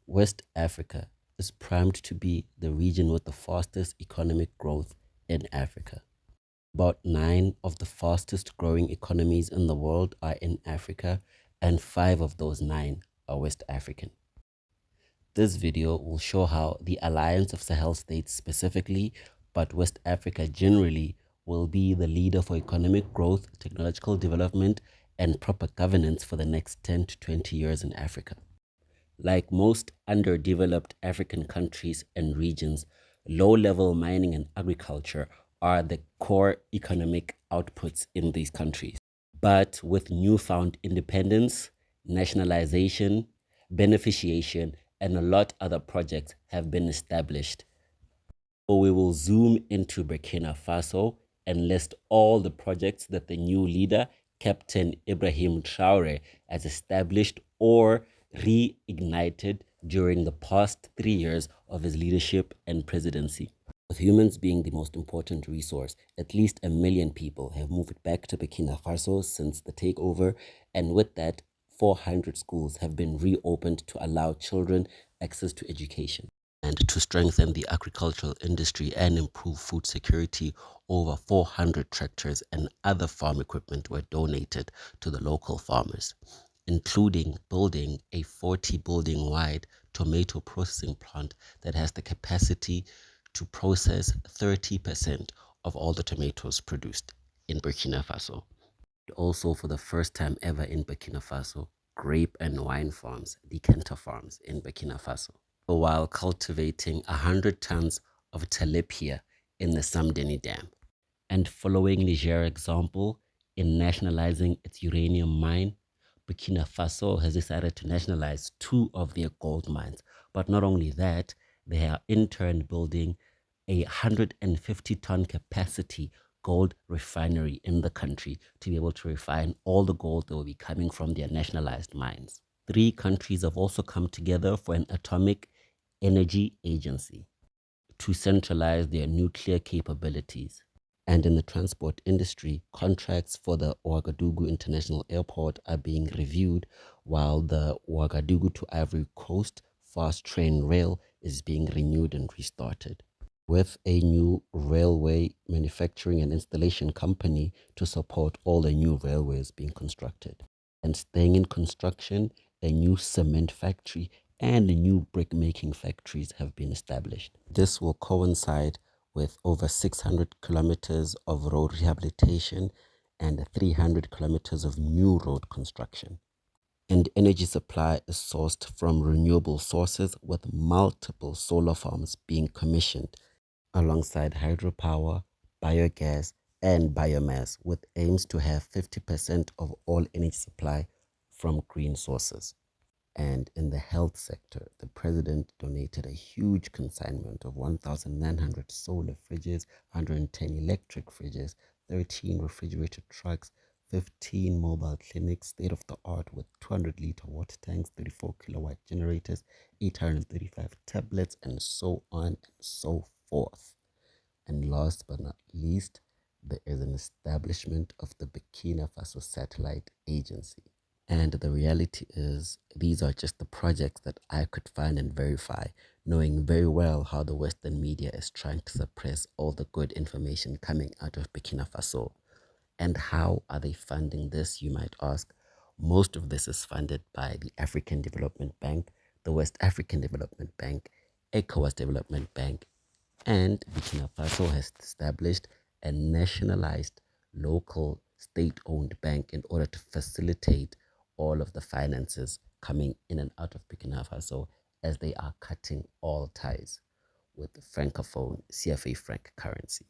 West Africa is primed to be the region with the fastest economic growth in Africa. About 9 of the fastest growing economies in the world are in Africa, and 5 of those 9 are West African. This video will show how the Alliance of Sahel states specifically, but West Africa generally, will be the leader for economic growth, technological development, and proper governance for the next 10 to 20 years in Africa. Like most underdeveloped African countries and regions, low-level mining and agriculture are the core economic outputs in these countries. But with newfound independence, nationalization, beneficiation, and a lot other projects have been established. So we will zoom into Burkina Faso and list all the projects that the new leader, Cpt Ibrahim Traore, has established or reignited during the past 3 years of his leadership and presidency. With humans being the most important resource, at least 1 million people have moved back to Burkina Faso since the takeover, and with that, 400 schools have been reopened to allow children access to education. And to strengthen the agricultural industry and improve food security, over 400 tractors and other farm equipment were donated to the local farmers, including building a 40-building wide tomato processing plant that has the capacity to process 30% of all the tomatoes produced in Burkina Faso. Also, for the first time ever in Burkina Faso, grape and wine farms, decanter farms in Burkina Faso, while cultivating 100 tons of tilapia in the Samdeni Dam. And following Niger's example in nationalizing its uranium mine, Burkina Faso has decided to nationalize 2 of their gold mines. But not only that, they are in turn building a 150-ton capacity gold refinery in the country to be able to refine all the gold that will be coming from their nationalized mines. 3 countries have also come together for an atomic energy agency to centralize their nuclear capabilities. And in the transport industry, contracts for the Ouagadougou International Airport are being reviewed, while the Ouagadougou to Ivory Coast fast train rail is being renewed and restarted, with a new railway manufacturing and installation company to support all the new railways being constructed. And staying in construction, a new cement factory and new brick-making factories have been established. This will coincide with over 600 kilometers of road rehabilitation and 300 kilometers of new road construction. And energy supply is sourced from renewable sources, with multiple solar farms being commissioned alongside hydropower, biogas, and biomass, with aims to have 50% of all energy supply from green sources. And in the health sector, the president donated a huge consignment of 1,900 solar fridges, 110 electric fridges, 13 refrigerated trucks, 15 mobile clinics, state-of-the-art with 200-liter water tanks, 34 kilowatt generators, 835 tablets, and so on and so forth. And last but not least, there is an establishment of the Burkina Faso Satellite Agency. And the reality is, these are just the projects that I could find and verify, knowing very well how the Western media is trying to suppress all the good information coming out of Burkina Faso. And how are they funding this, you might ask? Most of this is funded by the African Development Bank, the West African Development Bank, ECOWAS Development Bank, and Burkina Faso has established a nationalized local state-owned bank in order to facilitate all of the finances coming in and out of Burkina Faso, as they are cutting all ties with the francophone CFA franc currency.